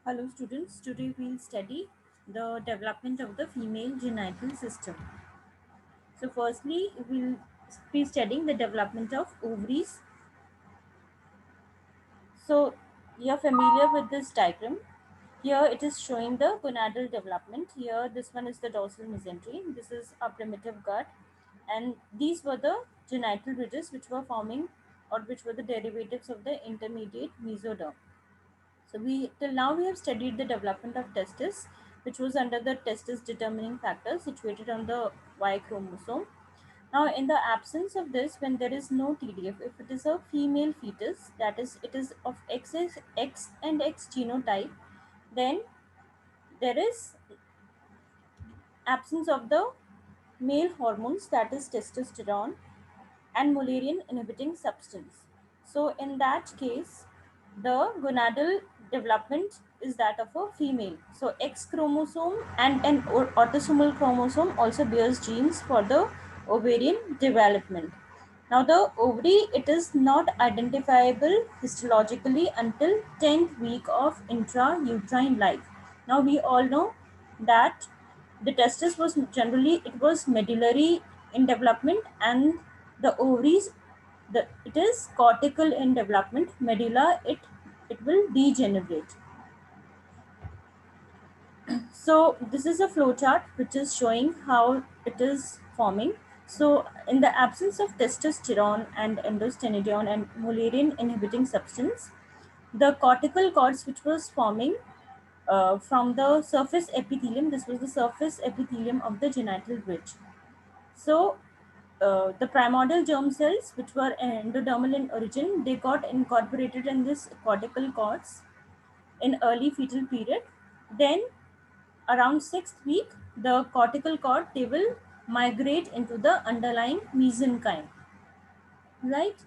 Hello students, today we'll study the development of the female genital system. So firstly, we'll be studying the development of ovaries. So you're familiar with this diagram. Here it is showing the gonadal development. Here this one is the dorsal mesentery, this is a primitive gut, and these were the genital ridges which were forming or which were the derivatives of the intermediate mesoderm. So we till now we have studied the development of testis, which was under the testis determining factor situated on the Y chromosome. Now, in the absence of this, when there is no TDF, if it is a female fetus, that is, it is of X and X genotype, then there is absence of the male hormones, that is testosterone and Mullerian inhibiting substance. So in that case, the gonadal development is that of a female. So X chromosome and an autosomal chromosome also bears genes for the ovarian development. Now the ovary, it is not identifiable histologically until 10th week of intrauterine life. Now we all know that the testis was generally, it was medullary in development, and the ovaries, it is cortical in development. Medulla, it will degenerate. So this is a flow chart which is showing how it is forming. So in the absence of testosterone and endostenedione and Mullerian inhibiting substance, the cortical cords which was forming from the surface epithelium, this was the surface epithelium of the genital ridge. So the primordial germ cells, which were endodermal in origin, they got incorporated in this cortical cords in early fetal period. Then around 6th week, the cortical cord, they will migrate into the underlying mesenchyme, right?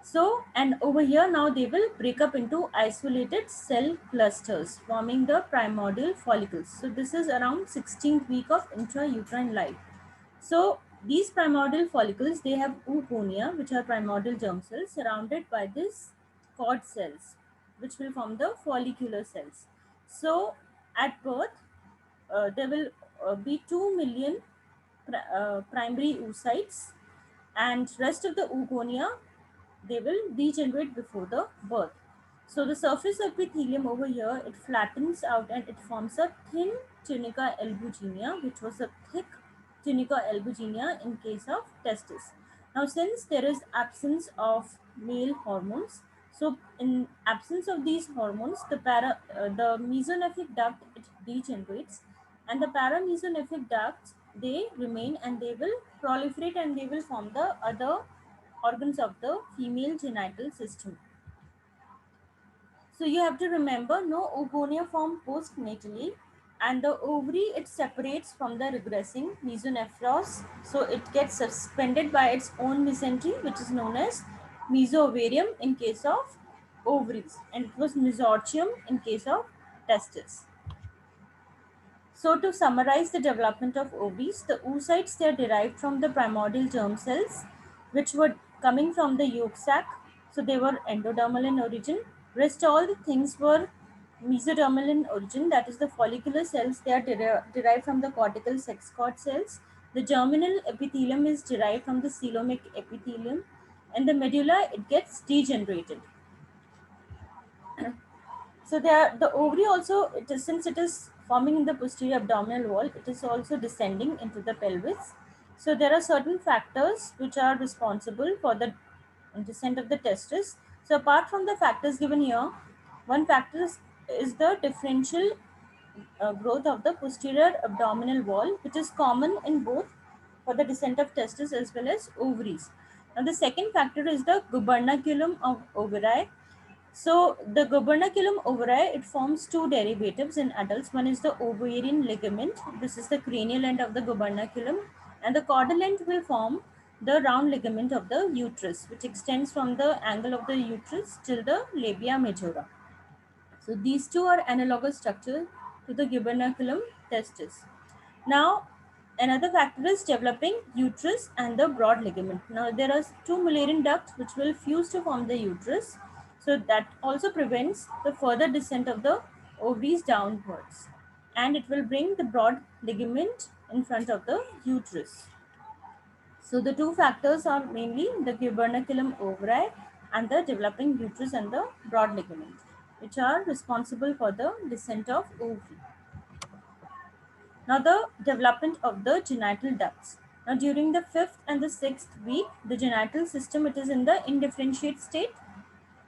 So, and over here now they will break up into isolated cell clusters, forming the primordial follicles. So this is around 16th week of intrauterine life. So these primordial follicles, they have oogonia, which are primordial germ cells surrounded by this cord cells, which will form the follicular cells. So at birth, there will be 2 million primary oocytes, and rest of the oogonia, they will degenerate before the birth. So the surface epithelium over here, it flattens out and it forms a thin tunica albuginea, which was a thick tunica albuginea in case of testis. Now, since there is absence of male hormones, so in absence of these hormones, the mesonephic duct, it degenerates, and the paramesonephic ducts, they remain and they will proliferate and they will form the other organs of the female genital system. So you have to remember, no oogonia form postnatally, and the ovary, it separates from the regressing mesonephros. So it gets suspended by its own mesentery, which is known as mesoovarium in case of ovaries, and it was mesorchium in case of testis. So to summarize the development of ovaries, the oocytes, they are derived from the primordial germ cells, which were coming from the yolk sac. So they were endodermal in origin. Rest all the things were mesodermal in origin, that is the follicular cells, they are derived from the cortical sex cord cells. The germinal epithelium is derived from the coelomic epithelium, and the medulla, it gets degenerated. So the ovary also, it is, since it is forming in the posterior abdominal wall, it is also descending into the pelvis. So there are certain factors which are responsible for the descent of the testis. So apart from the factors given here, one factor is the differential growth of the posterior abdominal wall, which is common in both for the descent of testis as well as ovaries. Now the second factor is the gubernaculum of ovari. So the gubernaculum ovari, it forms two derivatives in adults. One is the ovarian ligament. This is the cranial end of the gubernaculum, and the caudal end will form the round ligament of the uterus, which extends from the angle of the uterus till the labia majora. So these two are analogous structure to the gubernaculum testis. Now, another factor is developing uterus and the broad ligament. Now, there are two Mullerian ducts which will fuse to form the uterus. So that also prevents the further descent of the ovaries downwards, and it will bring the broad ligament in front of the uterus. So the two factors are mainly the gubernaculum ovari and the developing uterus and the broad ligament, which are responsible for the descent of ovary. Now the development of the genital ducts. Now during the 5th and the 6th week, the genital system, it is in the indifferentiate state.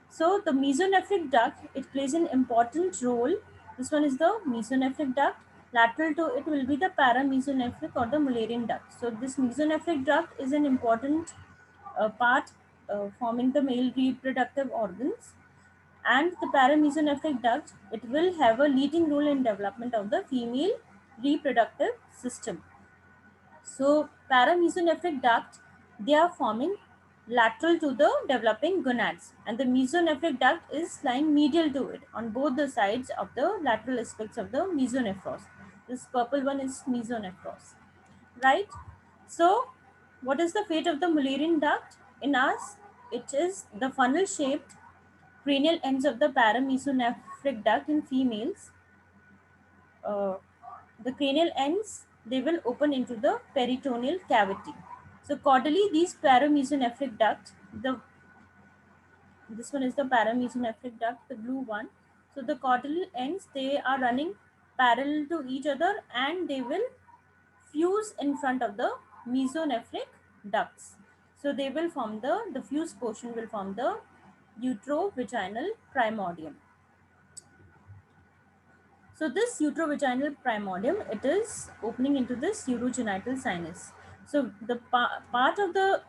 So the mesonephric duct, it plays an important role. This one is the mesonephric duct. Lateral to it will be the paramesonephric or the Mullerian duct. So this mesonephric duct is an important part forming the male reproductive organs. And the paramesonephric duct, it will have a leading role in development of the female reproductive system. So paramesonephric duct, they are forming lateral to the developing gonads, and the mesonephric duct is lying medial to it on both the sides of the lateral aspects of the mesonephros. This purple one is mesonephros, right? So what is the fate of the Mullerian duct? In us, it is the funnel shaped cranial ends of the paramesonephric duct in females. The cranial ends, they will open into the peritoneal cavity. So caudally, these paramesonephric duct, this one is the paramesonephric duct, the blue one. So the caudal ends, they are running parallel to each other, and they will fuse in front of the mesonephric ducts. So they will form the fused portion will form the uterovaginal primordium. So this uterovaginal primordium, it is opening into this urogenital sinus. So the part of the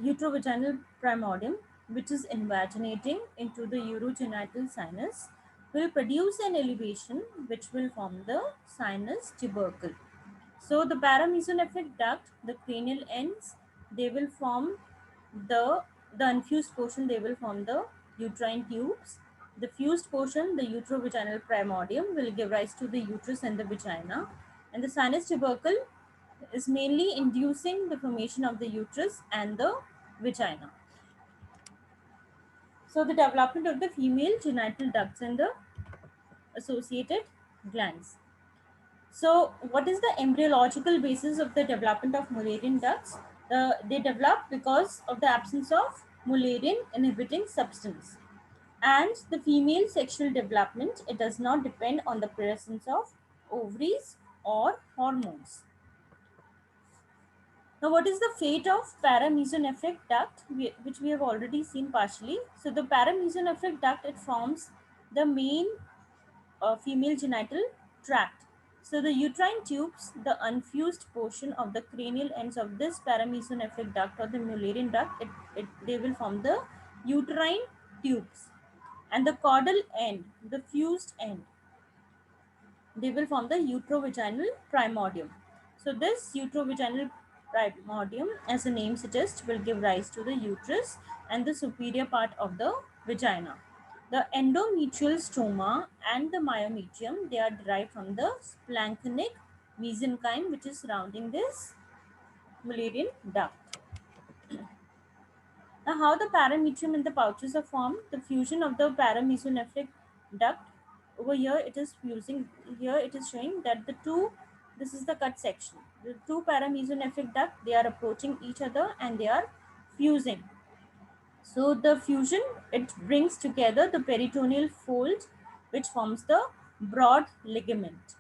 uterovaginal primordium, which is invaginating into the urogenital sinus, will produce an elevation which will form the sinus tubercle. So the paramesonephric duct, the cranial ends, they will form the unfused portion, they will form the uterine tubes. The fused portion, the uterovaginal primordium, will give rise to the uterus and the vagina. And the sinus tubercle is mainly inducing the formation of the uterus and the vagina. So the development of the female genital ducts and the associated glands. So what is the embryological basis of the development of Mullerian ducts? They develop because of the absence of Mullerian inhibiting substance. And the female sexual development, it does not depend on the presence of ovaries or hormones. Now, what is the fate of paramesonephric duct, which we have already seen partially? So the paramesonephric duct, it forms the main female genital tract. So the uterine tubes, the unfused portion of the cranial ends of this paramesonephric duct or the Mullerian duct, they will form the uterine tubes. And the caudal end, the fused end, they will form the uterovaginal primordium. So this uterovaginal primordium, as the name suggests, will give rise to the uterus and the superior part of the vagina. The endometrial stroma and the myometrium, they are derived from the splanchnic mesenchyme, which is surrounding this Mullerian duct. Now, how the parametrium and the pouches are formed? The fusion of the paramesonephric duct. Over here, it is fusing. Here, it is showing that the two. This is the cut section. The two paramesonephric duct, they are approaching each other and they are fusing. So the fusion, it brings together the peritoneal fold, which forms the broad ligament,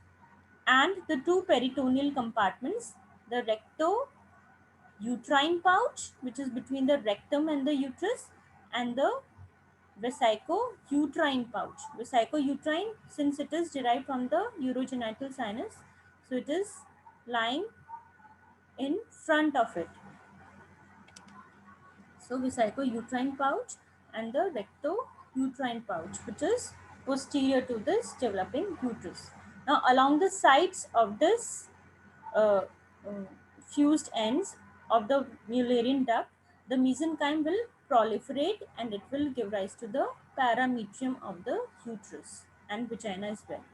and the two peritoneal compartments, the recto-uterine pouch, which is between the rectum and the uterus, and the vesico-uterine pouch. Vesico-uterine, since it is derived from the urogenital sinus, so it is lying in front of it. So vesico-uterine pouch and the recto-uterine pouch, which is posterior to this developing uterus. Now along the sides of this uh, uh, fused ends of the Mullerian duct, the mesenchyme will proliferate and it will give rise to the parametrium of the uterus and vagina as well.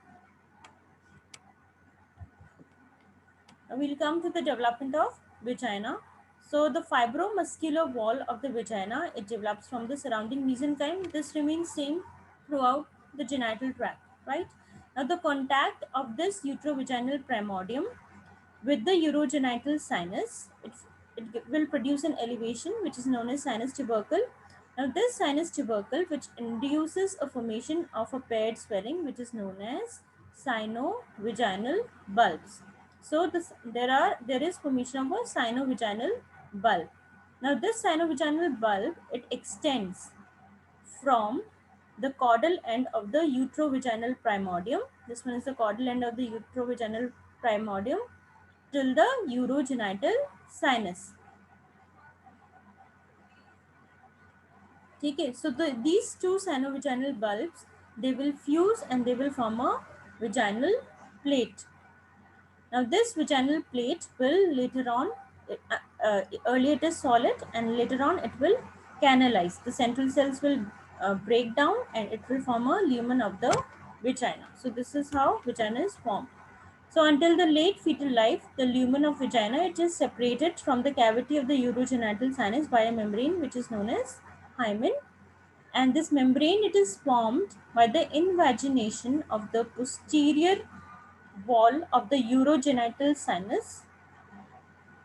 Now we'll come to the development of vagina. So the fibromuscular wall of the vagina, it develops from the surrounding mesenchyme. This remains same throughout the genital tract, right? Now the contact of this uterovaginal primordium with the urogenital sinus, it will produce an elevation which is known as sinus tubercle. Now this sinus tubercle which induces a formation of a paired swelling which is known as sinovaginal bulbs. So there is formation of a sinovaginal bulb. Now this sinovaginal bulb, it extends from the caudal end of the uterovaginal primordium. This one is the caudal end of the uterovaginal primordium till the urogenital sinus. Okay, so these two sinovaginal bulbs, they will fuse and they will form a vaginal plate. Now this vaginal plate will later on, earlier it is solid and later on it will canalize. The central cells will break down and it will form a lumen of the vagina. So this is how vagina is formed. So until the late fetal life, the lumen of vagina, it is separated from the cavity of the urogenital sinus by a membrane which is known as hymen. And this membrane, it is formed by the invagination of the posterior wall of the urogenital sinus,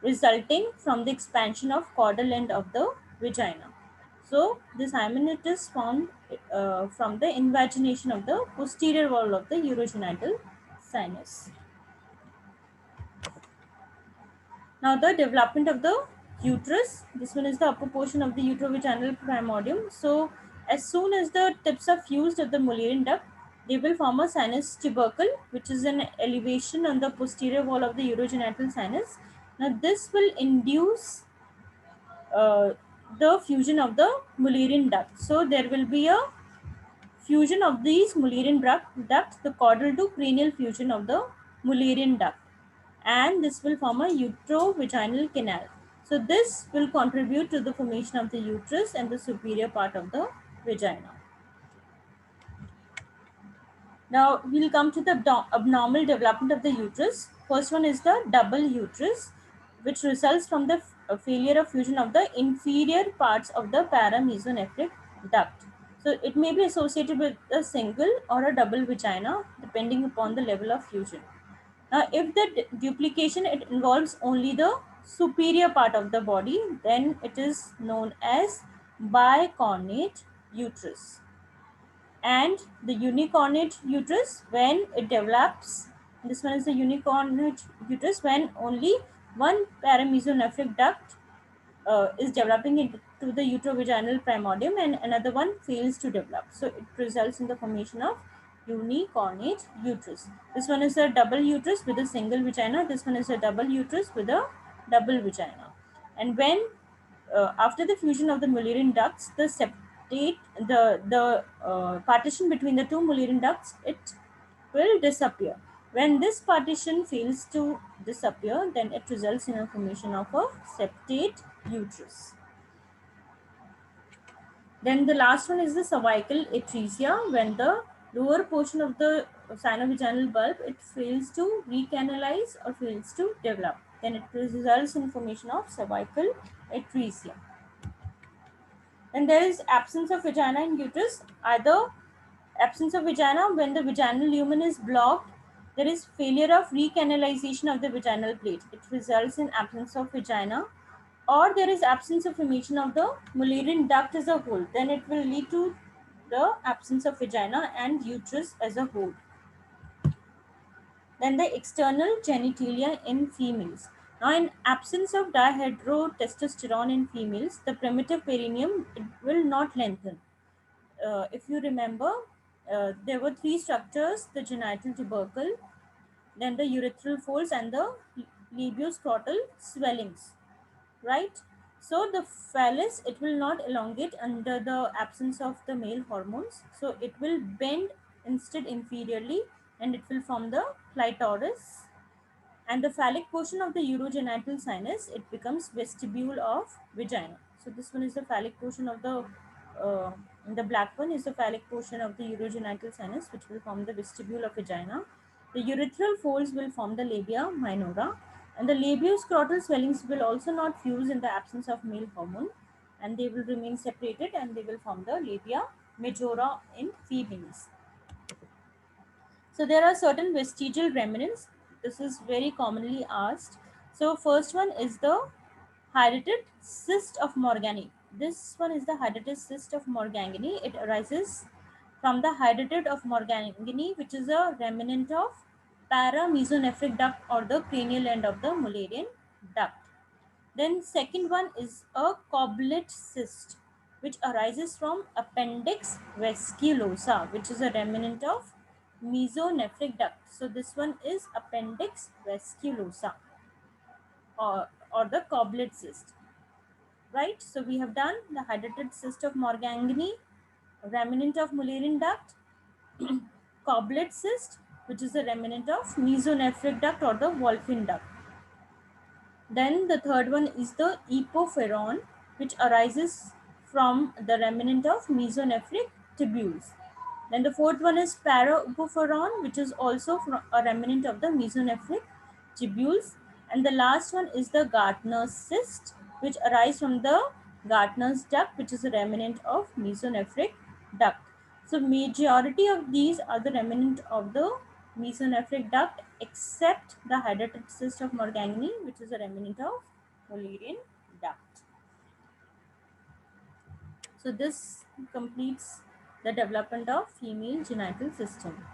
resulting from the expansion of caudal end of the vagina. So this hymen, it is formed from the invagination of the posterior wall of the urogenital sinus. Now the development of the uterus, this one is the upper portion of the uterovaginal primordium. So as soon as the tips are fused at the Mullerian duct, they will form a sinus tubercle, which is an elevation on the posterior wall of the urogenital sinus. Now this will induce uh, the fusion of the Mullerian duct. So there will be a fusion of these Mullerian ducts, the caudal to cranial fusion of the Mullerian duct, and this will form a uterovaginal canal. So this will contribute to the formation of the uterus and the superior part of the vagina. Now we'll come to the abnormal development of the uterus. First one is the double uterus, which results from the failure of fusion of the inferior parts of the paramesonephric duct. So it may be associated with a single or a double vagina depending upon the level of fusion. Now, if the duplication, it involves only the superior part of the body, then it is known as bicornate uterus. And the unicornate uterus, when it develops, this one is the unicornate uterus when only one paramesonephric duct is developing into the uterovaginal primordium and another one fails to develop. So it results in the formation of unicornate uterus. This one is a double uterus with a single vagina. This one is a double uterus with a double vagina. And when after the fusion of the Mullerian ducts, the septate, the partition between the two Mullerian ducts, it will disappear. When this partition fails to disappear, then it results in a formation of a septate uterus. Then the last one is the cervical atresia, when the lower portion of the sinovaginal bulb, it fails to recanalize or fails to develop. Then it results in formation of cervical atresia. Then there is absence of vagina in uterus, either absence of vagina when the vaginal lumen is blocked, there is failure of recanalization of the vaginal plate. It results in absence of vagina, or there is absence of formation of the Mullerian duct as a whole. Then it will lead to the absence of vagina and uterus as a whole. Then the external genitalia in females. Now, in absence of dihydrotestosterone in females, the primitive perineum, it will not lengthen. If you remember, there were three structures: the genital tubercle, then the urethral folds, and the labioscrotal swellings, right? So the phallus, it will not elongate under the absence of the male hormones. So it will bend instead inferiorly and it will form the clitoris. And the phallic portion of the urogenital sinus, it becomes vestibule of vagina. So this one is the phallic portion of the black one is the phallic portion of the urogenital sinus, which will form the vestibule of vagina. The urethral folds will form the labia minora, and the labioscrotal swellings will also not fuse in the absence of male hormone, and they will remain separated and they will form the labia majora in females. So there are certain vestigial remnants. This is very commonly asked. So first one is the hydatid cyst of Morgani. This one is the hydatid cyst of Morgani. It arises from the hydatid of Morgani, which is a remnant of paramesonephric duct or the cranial end of the Mullerian duct. Then second one is a Coblet cyst, which arises from appendix vasculosa, which is a remnant of mesonephric duct. So this one is appendix vasculosa, or the Coblet cyst, right? So we have done the hydatid cyst of Morgangini, remnant of Mullerian duct, Coblet cyst, which is a remnant of mesonephric duct or the Wolffian duct. Then the third one is the epopheron, which arises from the remnant of mesonephric tubules. Then the fourth one is paraepopheron, which is also from a remnant of the mesonephric tubules. And the last one is the Gartner's cyst, which arises from the Gartner's duct, which is a remnant of mesonephric duct. So majority of these are the remnant of the mesonephric duct, except the hydatid cyst of Morgangini, which is a remnant of Mullerian duct. So this completes the development of female genital system.